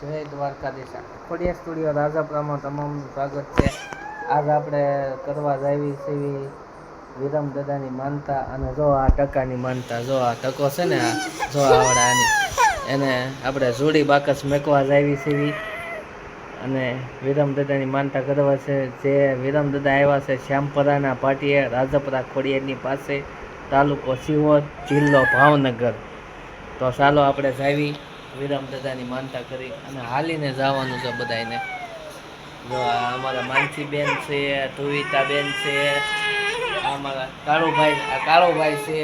જય દ્વારકાધીશ. ખોડિયા સ્ટુડિયો રાજપરામાં તમામનું સ્વાગત છે. આજ આપણે કરવા જાવી છીએ વિરમ દાદાની માનતા, અને જો આ ટકાની માનતા, જો આ ટકો છે ને, આ જો આવડે આની એને આપણે જોડી બાકસ મેકવા જાવી છીએ અને વિરમ દાદાની માનતા કરવા છે. જે વિરમ દાદા આવ્યા છે શ્યામપરાના પાટીએ, રાજપરા ખોડિયારની પાસે, તાલુકો સિહોર, જિલ્લો ભાવનગર. તો ચાલો આપણે જાવી વિરમ દાદાની માનતા કરી અને હાલીને જવાનું છે બધાને. જો આ અમારા માનસીબેન છે, ધુવિતાબેન છે, આ અમારા કાળુભાઈ છે,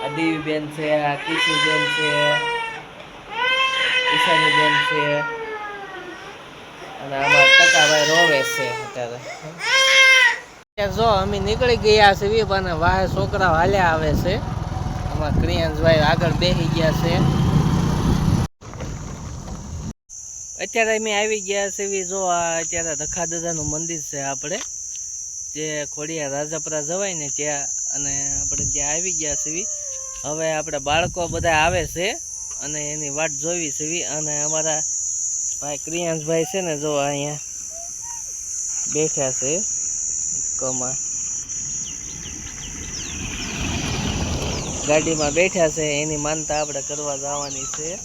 આ દેવીબેન છે, આ કિશુબેન છે, ઈશાનીબેન છે, અને અમારા ટકાભાઈ રોવે છે અત્યારે. જો અમે નીકળી ગયા છીએ અને વાહે છોકરા હાલ્યા આવે છે. અમારા ક્રિયાંશભાઈ આગળ બેસી ગયા છે. અત્યારે અમે આવી ગયા છે. જો આ અત્યારે રખા દાદાનું મંદિર છે આપણે જે ખોડિયા રાજપરા જવાય ને ત્યાં, અને આપણે ત્યાં આવી ગયા છે. હવે આપણે બાળકો બધા આવે છે અને એની વાટ જોવી છે. અને અમારા ભાઈ ક્રિયાંશભાઈ છે ને, જો અહીંયા બેઠા છે કમાં ગાડીમાં બેઠા છે. એની માનતા આપણે કરવા જવાની છે.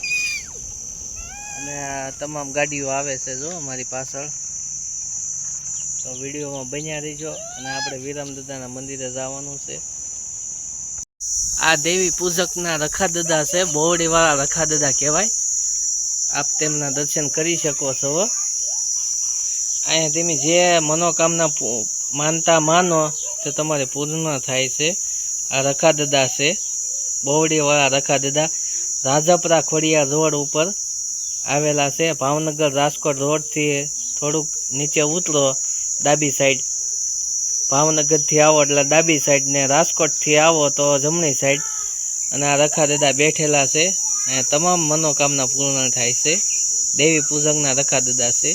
અને આ તમામ ગાડીઓ આવે છે જો અમારી પાછળ. તો વિડીયોમાં બન્યા રહીજો. અને આપણે વિરમ દાદાના મંદિરે જવાનું છે. આ દેવી પૂજકના રખા દાદા છે, બોવડી વાળા રખા દાદા કહેવાય. આપ તેમના દર્શન કરી શકો છો. અહીંયા તમે જે મનોકામના માનતા માનો તો તમારે પૂર્ણ થાય છે. આ રખા દાદા છે, બોવડી વાળા રખા દાદા, રાજપરા ખોડિયા રોડ ઉપર આવેલા છે. ભાવનગર રાજકોટ રોડથી થોડુંક નીચે ઉતરો ડાબી સાઈડ, ભાવનગરથી આવો એટલે ડાબી સાઈડ, ને રાજકોટથી આવો તો જમણી સાઈડ. અને આ રખા દાદા બેઠેલા છે. અહીંયા તમામ મનોકામના પૂર્ણ થાય છે. દેવી પૂજકના રખા દાદા છે.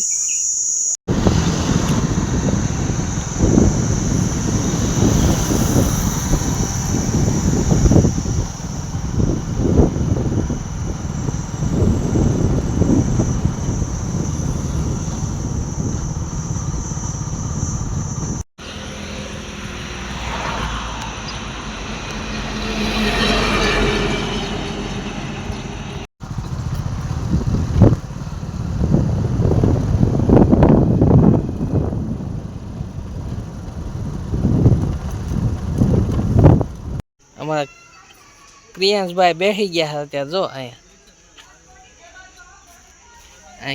અમારા ક્રિયાંશભાઈ બેસી ગયા છે અત્યારે. જો અહીંયા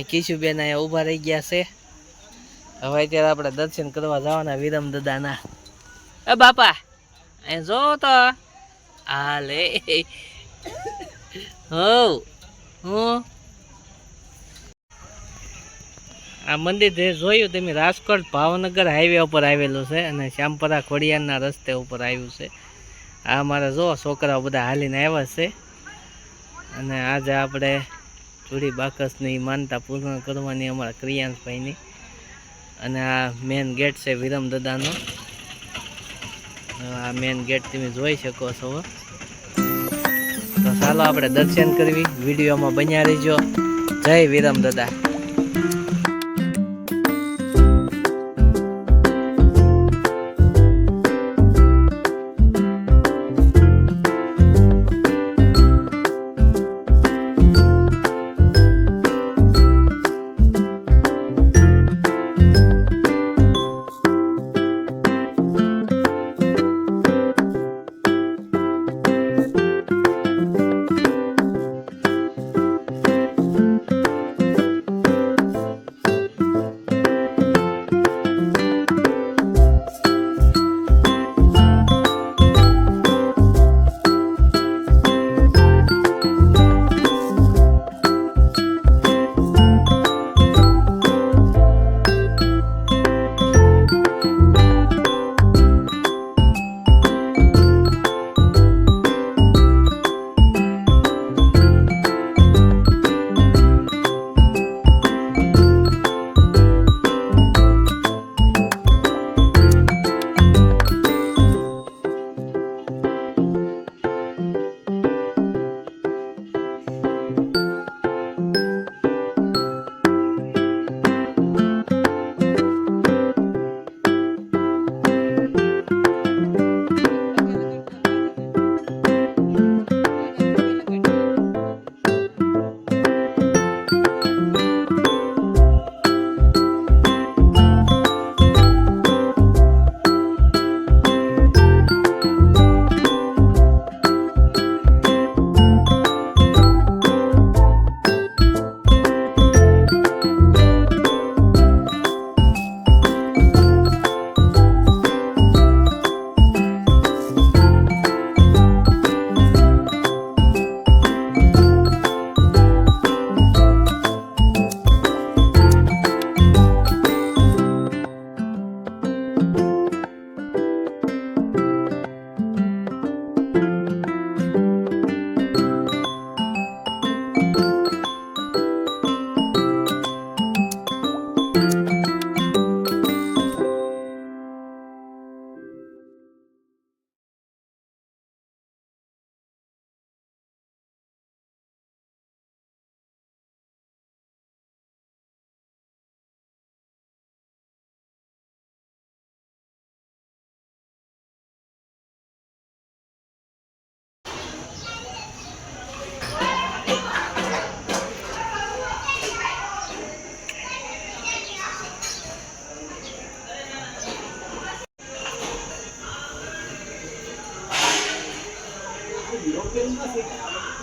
કિશુબેન અહીંયા ઊભા રહી ગયા છે. હવે અત્યારે આપણે દર્શન કરવા જવાના વિરમ દાદાના. એ બાપા અહીંયા જો તો હાલે હું આ મંદિર જે જોયું તમે, રાજકોટ ભાવનગર હાઈવે ઉપર આવેલું છે અને શ્યામપરા ખોડિયારના રસ્તે ઉપર આવ્યું છે. આ અમારા જો છોકરાઓ બધા હાલીને આવ્યા છે. અને આજે આપણે જોડી બાકસની માનતા પૂર્ણ કરવાની અમારા ક્રિયાંશભાઈની. અને આ મેન ગેટ છે વિરમ દાદાનો. આ મેન ગેટ તમે જોઈ શકો છો. તો ચાલો આપણે દર્શન કરવી. વિડીયોમાં બન્યા રહીજો. જય વિરમ દાદા.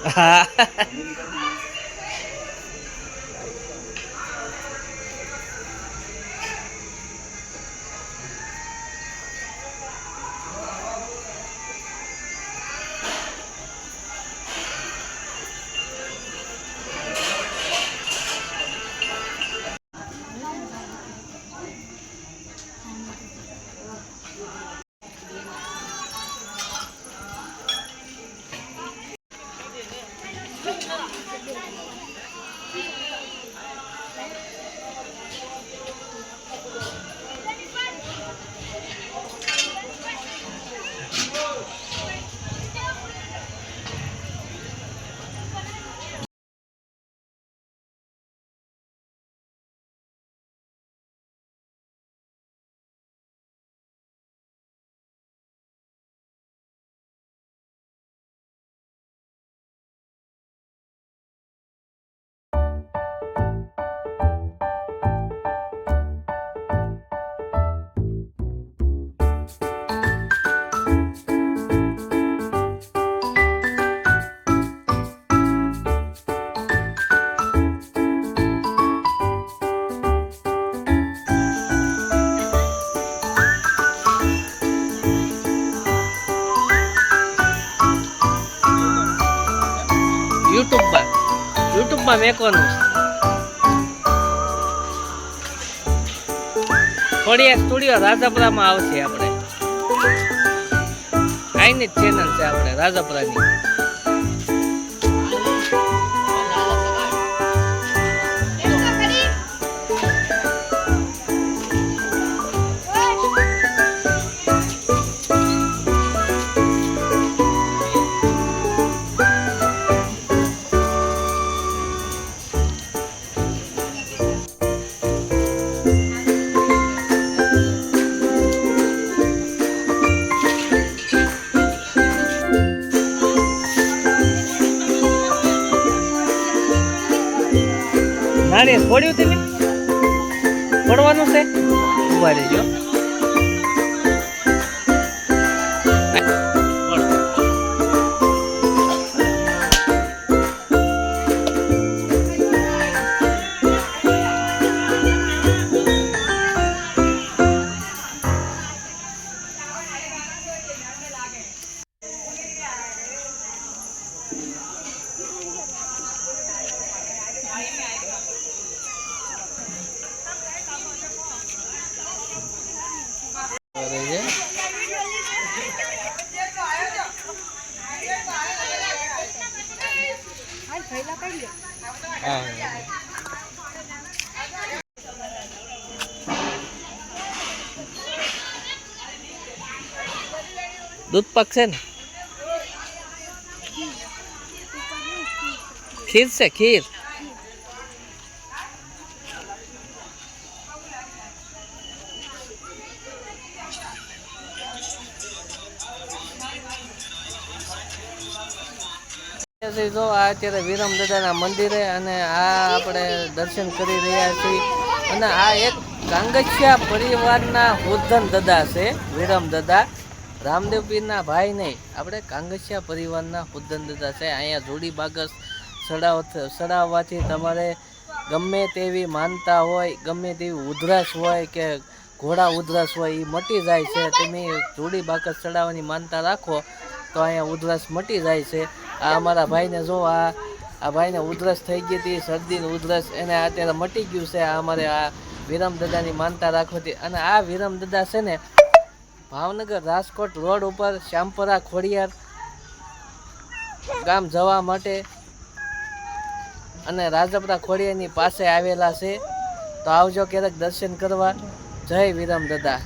હા યુટ્યુબમાં મેકવાનું થોડી એક સ્ટુડિયો રાજાપુરામાં આવશે આપણે આઈની જ ચેનલ છે આપણે રાજાપુરાની નારિયેળ ફોડ્યું તમે ફોડવાનું છે ઉભા રહેજો દૂધ પાક છે ને ખીર છે ખીર જો આ અત્યારે વિરમ દાદાના મંદિરે અને આ આપણે દર્શન કરી રહ્યા છીએ અને આ એક કાંગસિયા પરિવારના ઉદ્ધન દાદા છે વિરમ દાદા રામદેવ પીરના ભાઈ નહીં આપણે કાંગસિયા પરિવારના ઉદ્ધન દાદા છે અહીંયા જોડી બાગસ ચડાવવાથી તમારે ગમે તેવી માનતા હોય ગમે તેવી ઉધરસ હોય કે ઘોડા ઉધરસ હોય એ મટી જાય છે તમે જોડી બાગસ ચડાવવાની માનતા રાખો તો અહીંયા ઉધરસ મટી જાય છે આ અમારા ભાઈને જો આ ભાઈને ઉધરસ થઈ ગઈ હતી શરદીની ઉધરસ એને અત્યારે મટી ગયું છે આ અમારે આ વિરમ દાદાની માનતા રાખવાથી અને આ વિરમ દાદા છે ને ભાવનગર રાજકોટ રોડ ઉપર શ્યામપરા ખોડિયાર ગામ જવા માટે અને રાજાપુરા ખોડિયારની પાસે આવેલા છે તો આવજો ક્યારેક દર્શન કરવા જય વિરમ દાદા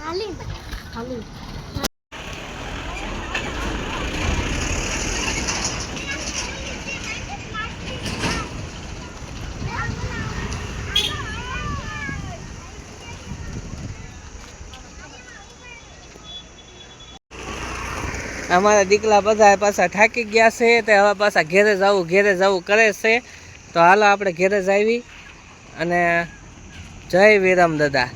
અમારા દીકરા બધા પાછા થાકી ગયા છે તે હવે પાછા ઘેરે જવું કરે છે તો હાલો આપણે ઘેરે જ આવી અને જય વિરમ દાદા